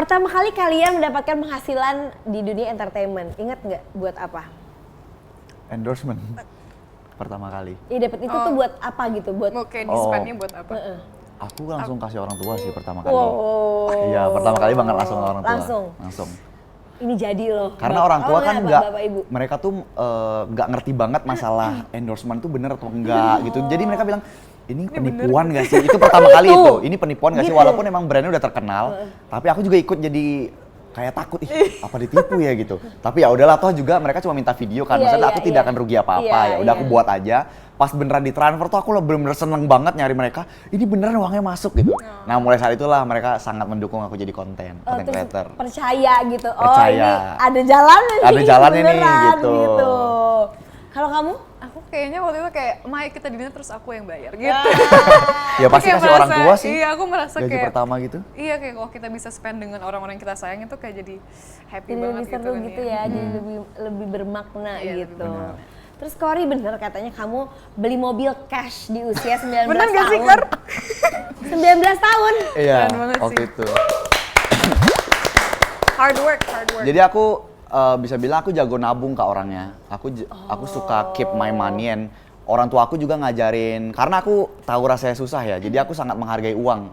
Pertama kali kalian mendapatkan penghasilan di dunia entertainment, ingat nggak buat apa? Endorsement. Pertama kali. Iya dapat itu tuh buat apa gitu? Buat Oke, di-spendnya buat apa? Aku langsung kasih orang tua sih pertama kali. Wow. Iya, pertama kali banget langsung ke orang tua. Langsung. Ini jadi loh. Karena orang tua kan nggak, Bapak Ibu. mereka tuh nggak ngerti banget masalah endorsement tuh bener atau enggak gitu. Jadi mereka bilang, ini penipuan nggak sih? Itu pertama kali itu. Ini penipuan nggak sih? Walaupun emang brandnya udah terkenal, tapi aku juga ikut jadi kayak takut, apa ditipu ya gitu. Tapi ya udahlah, toh juga mereka cuma minta video kan. Maksudnya aku tidak akan rugi apa-apa. Ya udah aku buat aja. Pas beneran ditransfer tuh aku bener-bener seneng banget nyari mereka. Ini beneran uangnya masuk gitu. Nah mulai saat itulah mereka sangat mendukung aku jadi content creator. Percaya gitu. Percaya. Ini ada jalannya nih. Ada jalannya nih beneran, gitu. Kalau kamu? Aku kayaknya waktu itu kayak, Mai kita dinner terus aku yang bayar gitu. Ya pasti Kayak kasih orang tua sih. Iya, aku merasa gaji kayak pertama gitu. Iya, kayak kalau kita bisa spend dengan orang-orang yang kita sayang itu kayak jadi happy Jadi banget lebih seru gitu ya, jadi lebih bermakna gitu. Terus Cory bener katanya kamu beli mobil cash di usia 19 Bener tahun. gak sih, Kor? 19 tahun? Iya, Keren banget waktu sih. itu. Hard work. Jadi aku bisa bilang aku jago nabung kak orangnya. Aku suka keep my money, and orang tua aku juga ngajarin, karena aku tahu rasanya susah ya. Jadi aku sangat menghargai uang.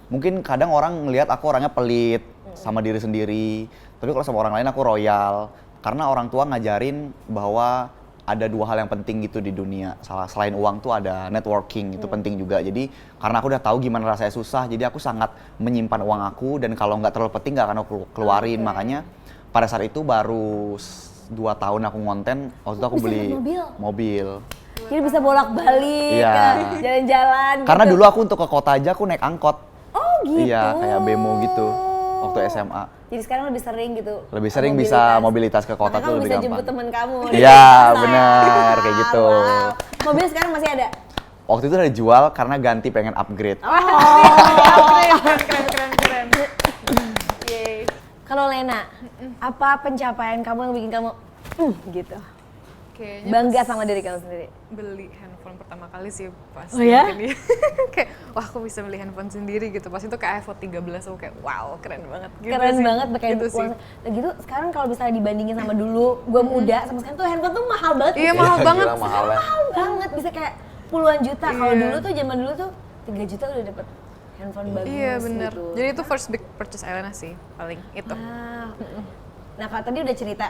Mungkin kadang orang ngelihat aku orangnya pelit sama diri sendiri, tapi kalau sama orang lain aku royal. Karena orang tua ngajarin bahwa ada dua hal yang penting gitu di dunia. Selain uang tuh ada networking, itu penting juga. Jadi karena aku udah tahu gimana rasanya susah, jadi aku sangat menyimpan uang aku, dan kalau nggak terlalu penting nggak akan aku keluarin. Makanya pada saat itu baru 2 tahun aku ngonten, waktu itu aku beli mobil. Jadi bisa bolak-balik Iya. ke jalan-jalan Karena gitu. dulu aku untuk ke kota aja aku naik angkot. Oh gitu. Iya, kayak bemo gitu waktu SMA. Jadi sekarang lebih sering gitu. Lebih sering bisa mobilitas ke kota Makanya tuh kamu lebih bisa gampang. jemput temen kamu. Iya, benar kayak gitu. Wow. Mobil sekarang masih ada? Waktu itu udah dijual karena ganti pengen upgrade. Keren. Yeay. Kalau Lena, apa pencapaian kamu yang bikin kamu gitu? Kayaknya Bangga pas sama diri kamu sendiri? beli handphone pertama kali sih pas Oh ya? mungkin kayak wah aku bisa beli handphone sendiri gitu. Pas itu kayak iPhone 13 aku kayak wow keren banget gitu. Keren sih. banget pakai Gitu sih. uang. Nah gitu sekarang kalau misalnya dibandingin sama dulu, gue muda sama sekarang tuh handphone tuh mahal banget. Iya mahal banget. Gila, mahalnya. Mahal banget, bisa kayak puluhan juta. Kalau Iya. dulu tuh zaman dulu tuh 3 juta udah dapet handphone bagus Iya bener. gitu. Jadi itu first big purchase Elena sih paling itu. Nah kalau tadi udah cerita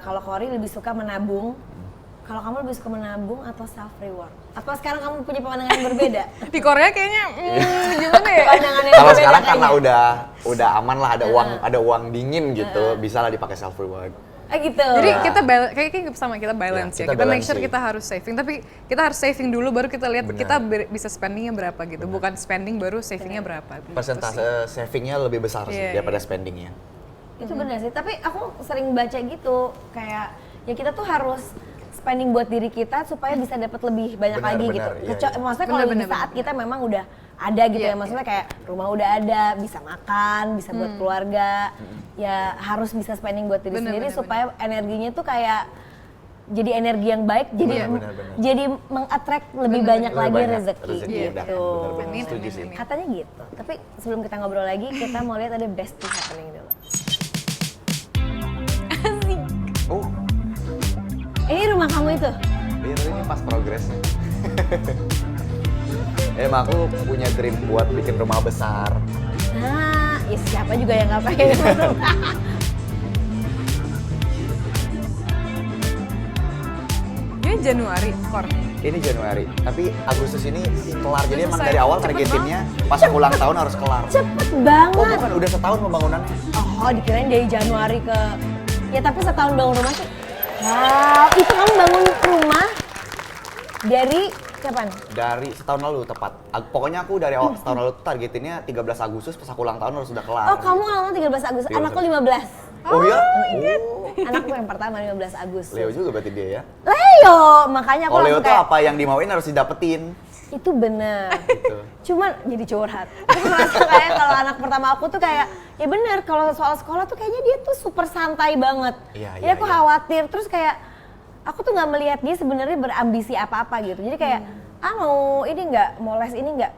kalau Cory lebih suka menabung. Kalau kamu lebih suka menabung atau self reward? Atau sekarang kamu punya pemandangan yang berbeda? Di Korea kayaknya gimana ya? Pandangan yang Kalau berbeda sekarang karena kayaknya. udah aman lah, ada uang dingin gitu, bisa lah dipakai self reward. Gitu. Jadi kita kayaknya sama kita balance Ya, ya. kita Kita make balance sure sih. kita harus saving, tapi kita harus saving dulu baru kita lihat Benar. kita bisa spendingnya berapa gitu. Bukan spending baru savingnya berapa. Gitu Persentase savingnya lebih besar sih Iya, daripada iya. spendingnya. Itu benar sih, tapi aku sering baca gitu kayak ya kita tuh harus spending buat diri kita supaya bisa dapat lebih banyak Benar, lagi benar, gitu. iya, iya. Maksudnya kalau Benar, di saat kita memang udah ada gitu Iya, ya, maksudnya kayak rumah udah ada, bisa makan, bisa buat keluarga, ya harus bisa spending buat diri Benar, sendiri benar, supaya energinya tuh kayak jadi energi yang baik, jadi Iya. Benar, benar. jadi meng-attract lebih Benar, banyak Lebih lagi banyak rezeki iya, gitu. benar-benar Amin, setuju amin, sih. amin. Katanya gitu. Tapi sebelum kita ngobrol lagi, kita mau lihat ada best thing happening dulu. Oh, Ini rumah kamu itu? iya tapi ini pas progresnya. Emang aku punya dream buat bikin rumah besar. Nah, ya siapa juga yang nggak pengen rumah. Ini Januari, Kor. Ini Januari, tapi Agustus ini kelar. Jadi Udah emang selesai. dari awal Cepet targetinnya pas aku ulang tahun harus kelar. Cepet Oh banget. bukan, udah setahun pembangunannya. Oh, dikirain dari Januari ke... Ya tapi setahun bangun rumah sih. Wow, itu kamu bangun rumah dari kapan? Dari setahun lalu tepat. Pokoknya aku dari awal setahun lalu tuh targetinnya 13 Agustus pas aku ulang tahun harus sudah kelar. Oh, kamu ulang tahun 13 Agustus, 13 anakku 15. Oh iya? Anakku yang pertama 15 Agustus. Leo juga berarti dia ya? Leo, makanya aku Oh Leo langsung tuh kayak, apa yang dimauin harus didapetin. itu bener. Gitu. Cuman jadi curhat. Aku merasa kayak kalau anak pertama aku tuh kayak, ya bener kalau soal sekolah tuh kayaknya dia tuh super santai banget. Iya, Jadi iya, aku iya. khawatir, terus kayak aku tuh nggak melihat dia sebenarnya berambisi apa-apa gitu. Jadi kayak, mau ini nggak, mau les ini nggak,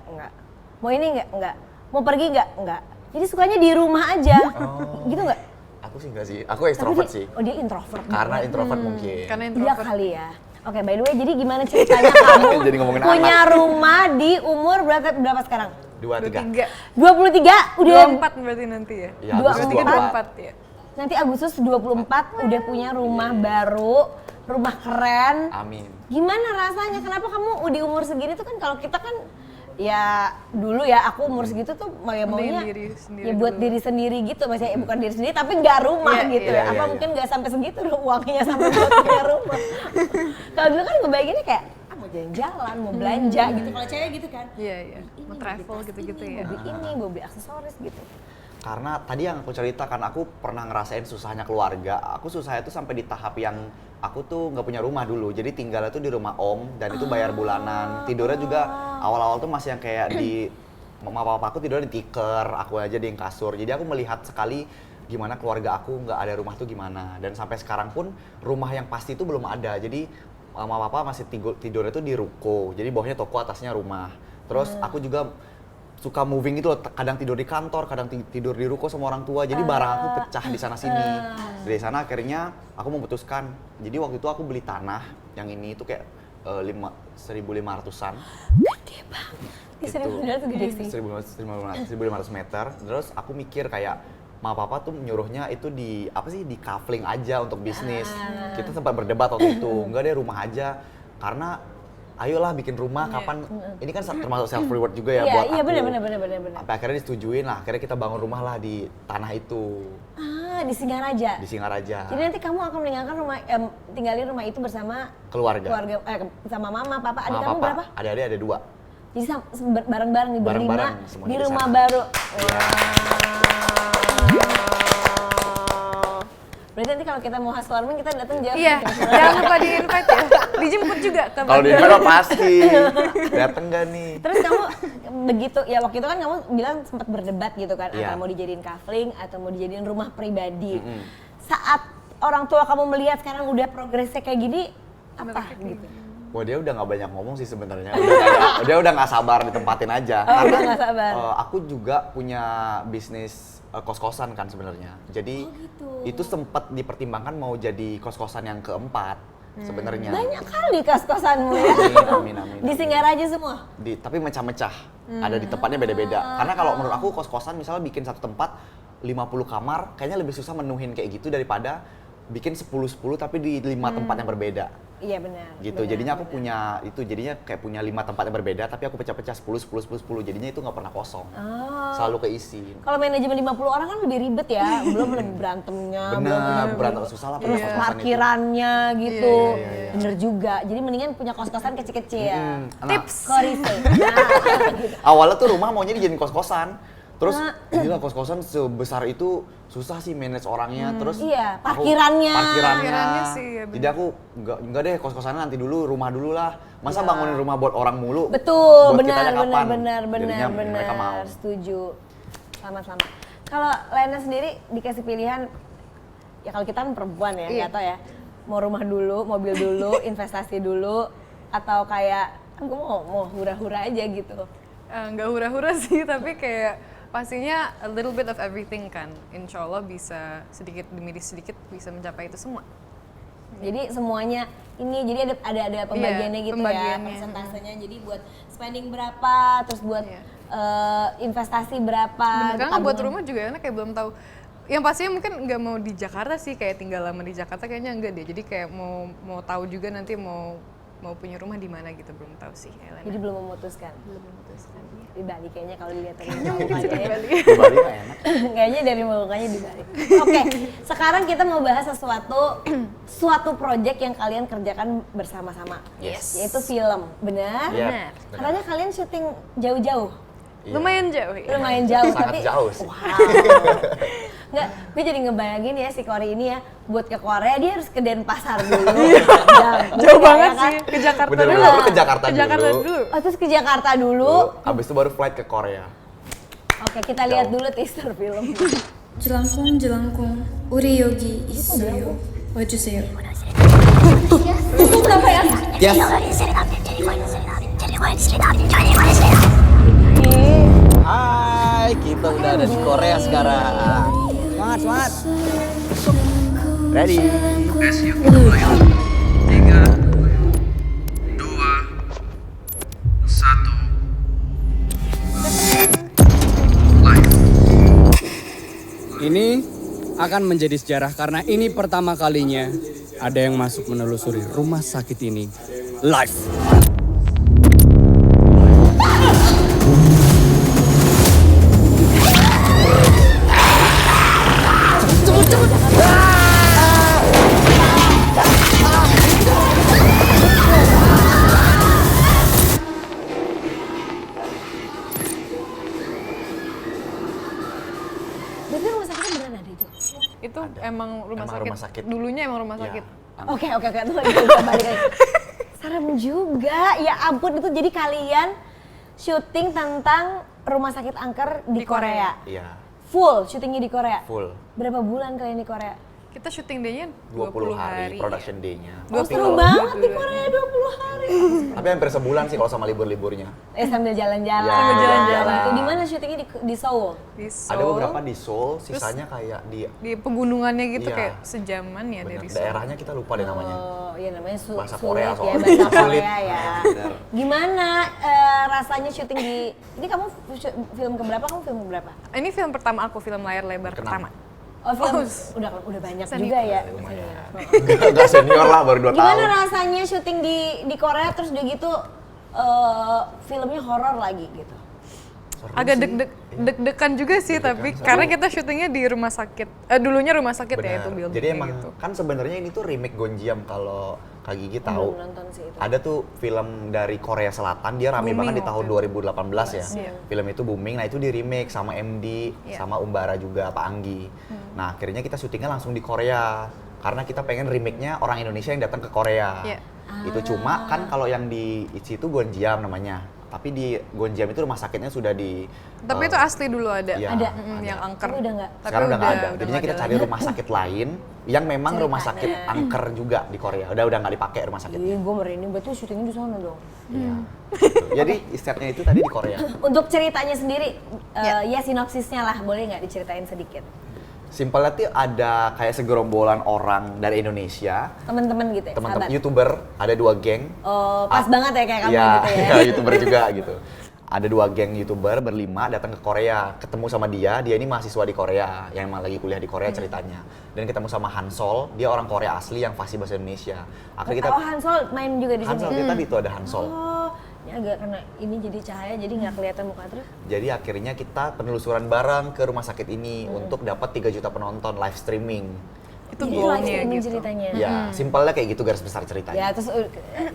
mau ini nggak, mau pergi nggak. Jadi sukanya di rumah aja, gitu nggak? Aku sih enggak sih, aku ekstrovert sih. Oh dia introvert. Karena banget. introvert mungkin. Karena Iya introvert. kali ya. Oke, by the way, jadi gimana ceritanya kamu Jadi ngomongin punya rumah di umur berapa sekarang? 23. 23? Udah 24 berarti nanti ya? Iya, Agustus 23, 24 ya. nanti Agustus 24 udah punya rumah baru, rumah keren. Amin. Gimana rasanya? Kenapa kamu di umur segini tuh kan kalau kita kan ya dulu ya aku umur segitu tuh maunya Mending diri sendiri ya buat dulu. diri sendiri gitu, maksudnya bukan diri sendiri tapi nggak rumah Iya, gitu iya, ya. Apa iya, mungkin nggak sampai segitu uangnya sampai buat punya rumah. Kalau dulu kan ngebayanginnya kayak mau jalan-jalan, mau belanja gitu. Kalau cewek gitu kan. Iya, iya. Mau travel gitu-gitu ya. Mau beli ini, mau beli aksesoris gitu. Karena tadi yang aku ceritakan, aku pernah ngerasain susahnya keluarga. Aku susahnya tuh sampai di tahap yang aku tuh nggak punya rumah dulu. Jadi tinggalnya tuh di rumah om dan itu bayar bulanan. Tidurnya juga awal-awal tuh masih yang kayak di mama papa aku tidurnya di tikar, aku aja di kasur. Jadi aku melihat sekali gimana keluarga aku nggak ada rumah tuh gimana. Dan sampai sekarang pun rumah yang pasti itu belum ada. Jadi mama papa masih tidurnya tuh di ruko. Jadi bawahnya toko, atasnya rumah. Terus aku juga suka moving gitu loh, kadang tidur di kantor, kadang tidur di ruko sama orang tua, jadi barang aku pecah di sana sini. Dari sana akhirnya aku memutuskan, jadi waktu itu aku beli tanah yang ini itu kayak 1.500-an. Gede banget. Ini 1.500 gede sih. 1.500 meter. Terus aku mikir kayak ma papa tuh nyuruhnya itu di apa sih, di kafling aja untuk bisnis. Kita sempat berdebat waktu itu, enggak deh rumah aja karena ayolah bikin rumah kapan, ini kan termasuk self reward juga ya buat Iya aku. benar. Sampai akhirnya disetujuin lah, akhirnya kita bangun rumah lah di tanah itu, Di Singaraja. di Singaraja. Jadi nanti kamu akan meninggalkan rumah, tinggalin rumah itu bersama Keluarga. sama mama, papa, adik Sama kamu papa, berapa? adik-adik ada 2. Jadi bareng-bareng nih berlima Bareng-bareng semuanya di di rumah sana. baru. Berarti nanti kalau kita mau housewarming kita datang jauh. Iya, jangan lupa di-invite ya. Dijemput juga ke Kalau di Bandung. Indo pasti, dateng gak nih? Terus kamu begitu, ya waktu itu kan kamu bilang sempat berdebat gitu kan, Iya. antara mau dijadiin kafling atau mau dijadiin rumah pribadi. Saat orang tua kamu melihat sekarang udah progresnya kayak gini, apa gitu? Wah, dia udah gak banyak ngomong sih sebenarnya. Dia udah gak sabar ditempatin aja. Oh, udah nggak sabar. Aku juga punya bisnis kos-kosan kan sebenarnya. Jadi itu sempat dipertimbangkan mau jadi kos-kosan yang keempat sebenarnya. Banyak kali kos-kosanmu ya. Amin. Di Singaraja semua? Tapi mecah-mecah. Ada di tempatnya beda-beda. Karena kalau menurut aku kos-kosan misalnya bikin satu tempat 50 kamar, kayaknya lebih susah menuhin kayak gitu daripada bikin 10-10 tapi di 5 tempat yang berbeda. Iya benar. Gitu. Jadinya aku punya itu, jadinya kayak punya 5 tempat yang berbeda tapi aku pecah-pecah 10. Jadinya itu nggak pernah kosong. Selalu keisi. Kalau manajemen 50 orang kan lebih ribet ya, belum lebih berantemnya, Bener, berantem susah lah punya terus kos-kosan itu. parkirannya gitu. Iya. Bener juga. Jadi mendingan punya kos-kosan kecil-kecil. Nah, Korise. awalnya tuh rumah maunya dijadiin kos-kosan. Terus gila kos-kosan sebesar itu susah sih manage orangnya. Terus Iya, aku- parkirannya. Parkirannya sih, ya bener. Jadi aku enggak deh kos-kosannya nanti dulu, rumah dulu lah. Masa bangunin rumah buat orang mulu? Betul, buat kitanya kapan? benar, Jadinya mereka mau. setuju. Selamat. Kalau Lena sendiri dikasih pilihan, ya kalau kita kan perempuan ya, Iya. nggak tahu ya, mau rumah dulu, mobil dulu, investasi dulu, atau kayak aku mau hura-hura aja gitu. Nggak hura-hura sih, tapi kayak pastinya a little bit of everything kan. Insya Allah bisa sedikit demi sedikit bisa mencapai itu semua. Jadi semuanya ini, jadi ada pembagiannya gitu pembagiannya. ya, persentasenya. Jadi buat spending berapa, terus buat Iya. investasi berapa. Bener, karena buat tabungan. rumah juga enak kayak belum tahu. Yang pastinya mungkin nggak mau di Jakarta sih, kayak tinggal lama di Jakarta kayaknya enggak deh. Jadi kayak mau tahu juga nanti mau punya rumah di mana gitu, belum tahu sih. Jadi belum memutuskan. belum memutuskan. Di Bali kayaknya kalau dilihat dari Mungkin sih di mukanya. Bali. Di Bali mah enak. Kayaknya dari mukanya di Bali. Oke, sekarang kita mau bahas suatu project yang kalian kerjakan bersama-sama. Yes. Yaitu film, benar? Iya, Benar. benar. Katanya kalian syuting jauh-jauh. Iya. Lumayan jauh ya. Lumayan jauh, Sangat tapi jauh sih. wow. Nggak, gue jadi ngebayangin ya si Cory ini ya, buat ke Korea dia harus ke Denpasar dulu. Jauh banget ya kan? sih ke Jakarta Bener, dulu. lu ke Jakarta dulu. Oh, terus ke Jakarta dulu. Abis itu baru flight ke Korea. Oke, kita lihat dulu teaser film. 줄랑콩 우리 여기 있어요. 와주세요. Hai, kita udah ada di Korea Ready. Tiga, dua, satu. Ini akan menjadi sejarah karena ini pertama kalinya ada yang masuk menelusuri rumah sakit ini live. Berarti rumah sakitnya beneran ada itu? Itu emang rumah Emang sakit. rumah sakit. Dulunya emang rumah Iya. sakit. Oke, tuh lagi gue balik lagi. Serem juga, ya ampun itu jadi kalian syuting tentang rumah sakit angker di Di Korea. Korea. Iya, Full syutingnya di Korea. full. Berapa bulan kalian di Korea? Kita syuting day-nya 20 hari production day-nya. Oh, Tapi seru kalau- banget di Korea 20 hari. Tapi hampir sebulan sih kalau sama libur-liburnya. Sambil jalan-jalan. Ya, sambil jalan-jalan. Gitu. Di mana syutingnya di Seoul? Di Seoul. Ada beberapa di Seoul, sisanya kayak Di pegunungannya gitu Iya. kayak sejaman ya bener, dari Seoul. daerahnya kita lupa deh namanya. Oh, iya namanya Bahasa sulit Korea ya, soalnya. bahasa Sulit. Korea ya. Bener. Gimana rasanya syuting di ini kamu film keberapa? Kamu film keberapa? Ini film pertama aku, film layar lebar Kenapa? pertama. Oh, film Oh, udah banyak senior. juga ya. Enggak senior lah, baru 2 Gimana tahun. rasanya syuting di Korea terus udah gitu filmnya horor lagi gitu? Seru Agak sih. deg-degan juga sih, tapi karena kita syutingnya di rumah sakit. Dulunya rumah sakit ya itu Benar. buildingnya Jadi emang gitu. kan sebenarnya ini tuh remake Gonjiam kalau Kak Gigi tahu. Belum nonton sih itu. Ada tuh film dari Korea Selatan, dia rame Booming banget di tahun waktu 2018 ya. Iya. Film itu booming, nah itu di remake sama MD, Iya. sama Umbara juga, Pak Anggi. Nah akhirnya kita syutingnya langsung di Korea, karena kita pengen remake-nya orang Indonesia yang datang ke Korea. Iya. Itu cuma kan kalau yang di situ Gonjiam namanya, tapi di Gonjiam itu rumah sakitnya sudah di... Tapi itu asli dulu ada. Iya, Ada. Yang angker. Tapi udah nggak? sekarang udah nggak ada. udah Jadinya nggak kita ada cari lagi. rumah sakit lain yang memang rumah sakit Ceritanya. angker juga di Korea. Udah nggak dipakai rumah sakit. Ih, gue merinding, berarti syutingnya di sana dong. Iya. Jadi setnya itu tadi di Korea. Untuk ceritanya sendiri, ya sinopsisnya lah, boleh nggak diceritain sedikit? Simpelnya tuh ada kayak segerombolan orang dari Indonesia, Teman-teman gitu ya, teman-teman sahabat? YouTuber, ada 2 geng. Oh, pas banget ya kayak kamu Iya, gitu ya. iya, YouTuber juga gitu. Ada 2 geng YouTuber berlima datang ke Korea, ketemu sama dia ini mahasiswa di Korea, yang emang lagi kuliah di Korea ceritanya. Dan ketemu sama Hansol, dia orang Korea asli yang fasih bahasa Indonesia. Akhirnya kita Oh, Hansol main juga di sini. Hansol kita tadi itu ada Hansol. Oh, ini agak kena ini jadi cahaya jadi nggak kelihatan muka terus. Jadi akhirnya kita penelusuran bareng ke rumah sakit ini untuk dapat 3 juta penonton live streaming. Itu Jadi live goalnya streaming gitu. ceritanya. Ya, simpelnya kayak gitu garis besar ceritanya. Ya, terus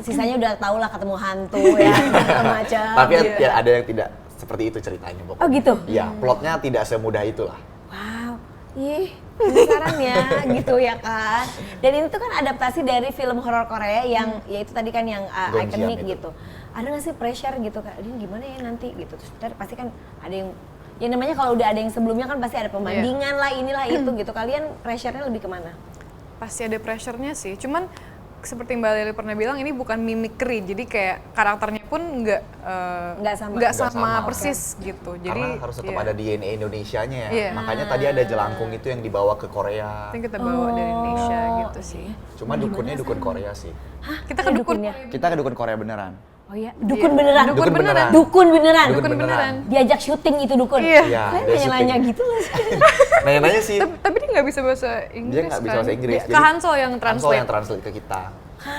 sisanya udah tau lah ketemu hantu ya, segala macam. Tapi ya ada yang tidak seperti itu ceritanya pokoknya. Oh, gitu? Iya, plotnya tidak semudah itulah. Wow, ih penasaran ya gitu ya kan. Dan ini tuh kan adaptasi dari film horor Korea yang ya itu tadi kan yang Gonjiam ikonik itu. gitu. Ada nggak sih pressure gitu kak? Ini gimana ya nanti gitu. Terus ntar pasti kan ada yang ya namanya kalau udah ada yang sebelumnya kan pasti ada pembandingan lah inilah itu gitu. Kalian pressure-nya lebih kemana? Pasti ada pressure-nya sih. Cuman seperti Mbak Leli pernah bilang ini bukan mimikry. Jadi kayak karakternya pun nggak Nggak sama. nggak Nggak sama sama, persis gitu. Jadi Karena harus tetap iya. ada DNA Indonesianya ya. Iya. Makanya tadi ada jelangkung itu yang dibawa ke Korea. Yang kita bawa dari Indonesia Oh, gitu sih. Cuma dukunnya dukun Korea sih. Kita Ada ke dukun dukunnya? Kita ke dukun Korea beneran. Oh iya, dukun beneran. Dukun beneran. Dukun beneran. Dukun Dukun beneran. Diajak syuting itu dukun. Iya. Iya, Kalian dia nanya-nanya syuting. gitu loh. Nanya-nanya sih. Tapi dia nggak bisa bahasa Inggris. Dia nggak bisa kan? bahasa Inggris. Ke Hansol yang Hansol translate. yang translate ke kita.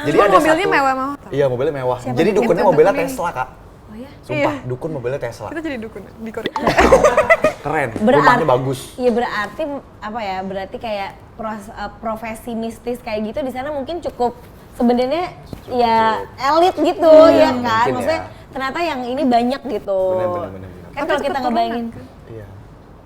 Jadi mobilnya mewah-mewah. Iya, mobilnya mewah. Siapa Jadi dukun? dukunnya Itu mobilnya dukun ini. Tesla, Kak. Oh ya. Sumpah, Iya. dukun mobilnya Tesla. Kita jadi dukun di Korea. Keren. Rumahnya bagus. Iya berarti apa ya? Berarti kayak profesi mistis kayak gitu di sana mungkin cukup sebenarnya ya elit gitu ya kan. mungkin Maksudnya ya. ternyata yang ini banyak gitu. Bener. Kan kalau kita ngebayangin Iya.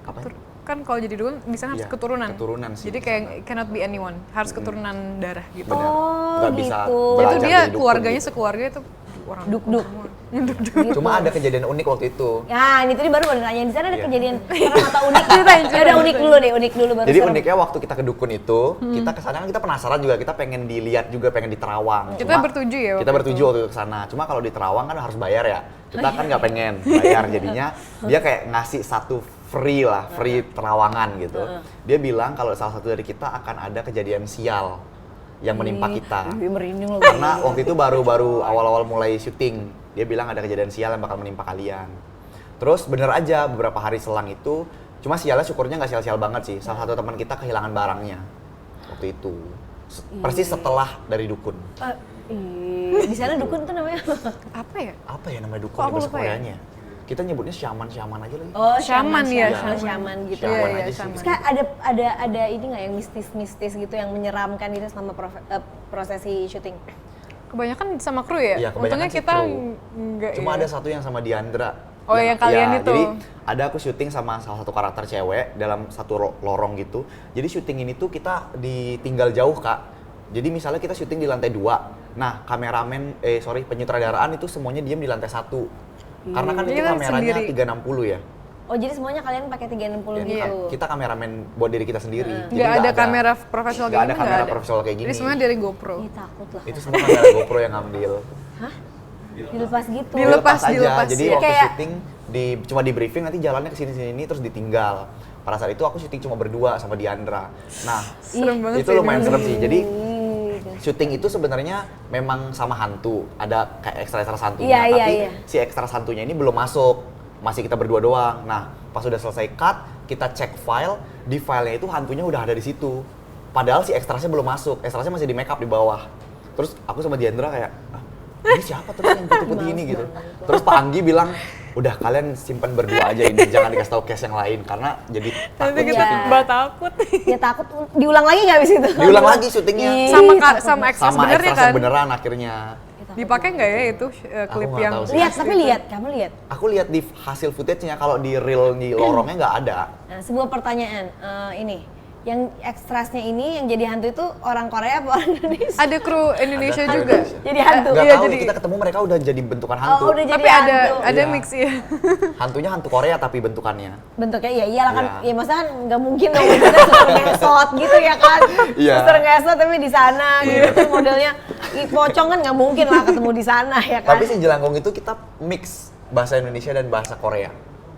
Apa? Kan kalau jadi dukun di sana harus Iya, keturunan. keturunan sih Jadi di kayak sana. cannot be anyone, harus keturunan darah gitu. Bener. Oh, Nggak bisa gitu. Itu belajar dia jadi dukun keluarganya gitu. sekeluarga itu orang Duk-duk. semua. Duk-duk. gitu. Cuma ada kejadian unik waktu itu. Ya, ini tadi baru nanya di sana ada Iya. kejadian karena mata unik. Ya udah unik dulu deh, unik dulu baru. Jadi serem. uniknya waktu kita ke dukun itu, kita kesana kan kita penasaran juga, kita pengen dilihat juga, pengen diterawang. Kita bertujuh ya Kita waktu bertujuh waktu itu ke sana. Cuma kalau diterawang kan harus bayar ya. Kita kan nggak pengen bayar, jadinya dia kayak ngasih satu free lah, free terawangan gitu. Dia bilang kalau salah satu dari kita akan ada kejadian sial yang menimpa kita. Merinding loh. Karena waktu itu baru awal-awal mulai syuting, dia bilang ada kejadian sial yang bakal menimpa kalian. Terus bener aja beberapa hari selang itu, cuma sialnya syukurnya nggak sial-sial banget sih. Salah satu teman kita kehilangan barangnya waktu itu. Persis setelah dari dukun. Di sana dukun tuh namanya Apa ya? Apa ya namanya dukun Kok di aku bahasa lupa ya? Koreanya? Kita nyebutnya syaman aja lagi. Oh, Shaman ya, shaman gitu. Shaman Iya, aja sih. shaman. Terus kayak ada ini nggak yang mistis gitu yang menyeramkan itu selama prosesi syuting? Kebanyakan sama kru ya? Iya, kebanyakan Untungnya sih kita kru. enggak Cuma ya. ada satu yang sama Diandra. Oh, yang kalian itu. Jadi ada aku syuting sama salah satu karakter cewek dalam satu lorong gitu. Jadi syuting ini tuh kita ditinggal jauh, Kak. Jadi misalnya kita syuting di lantai 2. Nah, penyutradaraan itu semuanya diem di lantai 1. Karena kan itu Iya, kameranya sendiri. 360 ya. Oh, jadi semuanya kalian pakai 360 Ya, gitu. kita kameramen buat diri kita sendiri. Jadi Nggak ada kamera profesional nggak kayak ada gini, kamera nggak ada. profesional kayak gini. Jadi semuanya dari GoPro. Ih, takut lah. Itu semua kamera GoPro yang ngambil. Dilepas gitu. Dilepas, aja. Jadi ya. waktu Kayak- syuting cuma di briefing nanti jalannya ke sini terus ditinggal. Pada saat itu aku syuting cuma berdua sama Diandra. Nah, Serem banget itu sih. lumayan serem sih. Jadi Ih, syuting itu sebenarnya memang sama hantu. Ada kayak ekstra santunya, Iya, iya, tapi iya. si ekstra santunya ini belum masuk. Masih kita berdua doang. Nah, pas udah selesai cut, kita cek file, di filenya itu hantunya udah ada di situ. Padahal si ekstrasnya belum masuk. Ekstrasnya masih di make up di bawah. Terus aku sama Diandra kayak, ini siapa tuh yang putih-putih ini gitu. Terus Pak Anggi bilang, udah kalian simpan berdua aja ini, jangan dikasih tahu case yang lain karena jadi Nanti takut kita syuting. mbak takut. Ya takut diulang lagi nggak abis itu? Diulang lagi syutingnya. Ih, sama ekstras Sama benernya ekstras kan? beneran akhirnya. Dipakai nggak ya itu klip nggak yang tahu sih. Lihat, tapi lihat, kamu lihat. Aku lihat di hasil footage-nya kalau di reel di lorongnya nggak ada. Nah, sebuah pertanyaan ini, yang ekstrasnya ini yang jadi hantu itu orang Korea apa orang Indonesia? Ada kru Indonesia Ada juga. Indonesia. Jadi hantu. Nggak Iya, tahu, jadi- kita ketemu mereka udah jadi bentukan hantu. Oh, udah jadi Tapi hantu. ada Iya. mix ya. Hantunya hantu Korea tapi bentukannya. Bentuknya iya iyalah kan, Iya. ya masa kan nggak mungkin dong kita suster ngesot gitu ya kan. Iya. Suster ngesot tapi di sana gitu kan modelnya pocong kan nggak mungkin lah ketemu di sana ya kan. Tapi si Jelangkung itu kita mix bahasa Indonesia dan bahasa Korea.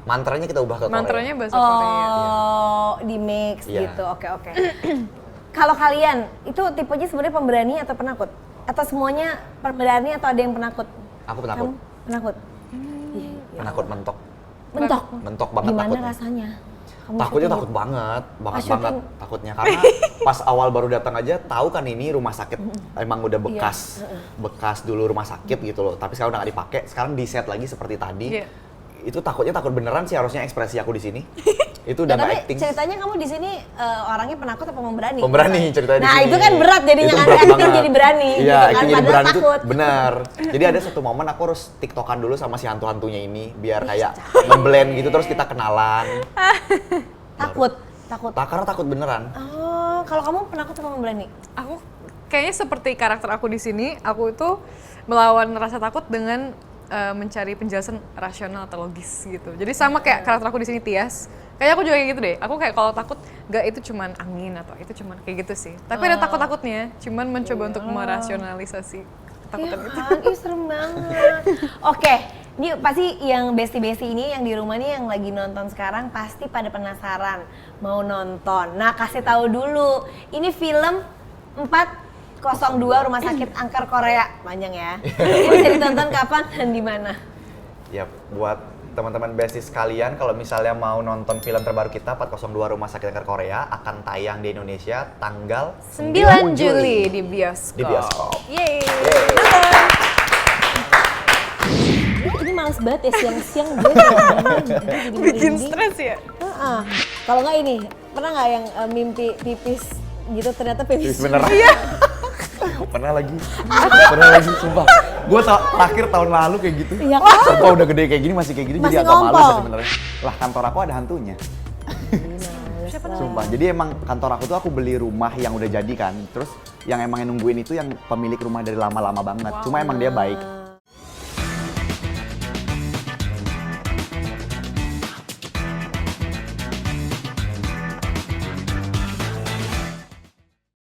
Mantranya kita ubah ke Korea. Mantranya bahasa Korea. Oh, di mix Iya. gitu. Oke, oke. Kalau kalian itu tipenya sebenarnya pemberani atau penakut? Atau semuanya pemberani atau ada yang penakut? Aku penakut. Kamu penakut? Penakut mentok. Mentok. Mentok banget Gimana takutnya. rasanya? Kamu Takutnya syuting takut banget Pas banget syuting. takutnya karena pas awal baru datang aja tahu kan ini rumah sakit emang udah bekas bekas dulu rumah sakit gitu loh, tapi sekarang udah nggak dipakai, sekarang di set lagi seperti tadi. Iya. Itu takut beneran sih harusnya ekspresi aku di sini. Itu Ya, udah nggak tapi acting. ceritanya kamu di sini orangnya penakut apa pemberani? Pemberani ceritanya di Nah, sini. itu kan berat jadinya Itu kan berat acting banget. jadi berani Iya, gitu kan, acting jadi padahal berani itu takut. benar. Jadi ada satu momen aku harus tiktokan dulu sama si hantu-hantunya ini biar kayak ngeblend gitu terus kita kenalan. Takut, takut. Karena takut beneran. Oh, kalau kamu penakut apa pemberani? Aku kayaknya seperti karakter aku di sini, aku itu melawan rasa takut dengan mencari penjelasan rasional atau logis gitu. Jadi sama kayak karakter aku di sini Tias. Kayaknya aku juga kayak gitu deh. Aku kayak kalau takut nggak itu cuman angin atau itu cuman kayak gitu sih. Tapi ada takut-takutnya, cuman mencoba untuk merasionalisasi ketakutan Iya itu. kan? Ih, serem banget. Oke, ini pasti yang besti-besti ini yang di rumah nih yang lagi nonton sekarang pasti pada penasaran mau nonton. Nah, kasih tahu dulu. Ini film 402 Rumah Sakit Angker Korea. Panjang ya. Ini bisa ditonton kapan dan di mana? Ya, buat teman-teman besties sekalian, kalau misalnya mau nonton film terbaru kita 402 Rumah Sakit Angker Korea akan tayang di Indonesia tanggal 9 Juli di bioskop. Di bioskop. Yeay. Ini males banget ya siang-siang gue jadi Bikin merinding. stres ya. Heeh. Kalau nggak ini, pernah nggak yang mimpi pipis gitu ternyata pipis Beneran? Iya. Pernah lagi, sumpah. Gue terakhir tahun lalu kayak gitu. Iya kan? Sumpah udah gede kayak gini masih kayak gini Masih jadi agak malu ngompol. sih sebenarnya. Lah kantor aku ada hantunya. Sumpah. Jadi emang kantor aku tuh aku beli rumah yang udah jadi kan. Terus yang emang nungguin itu yang pemilik rumah dari lama-lama banget. Cuma emang dia baik.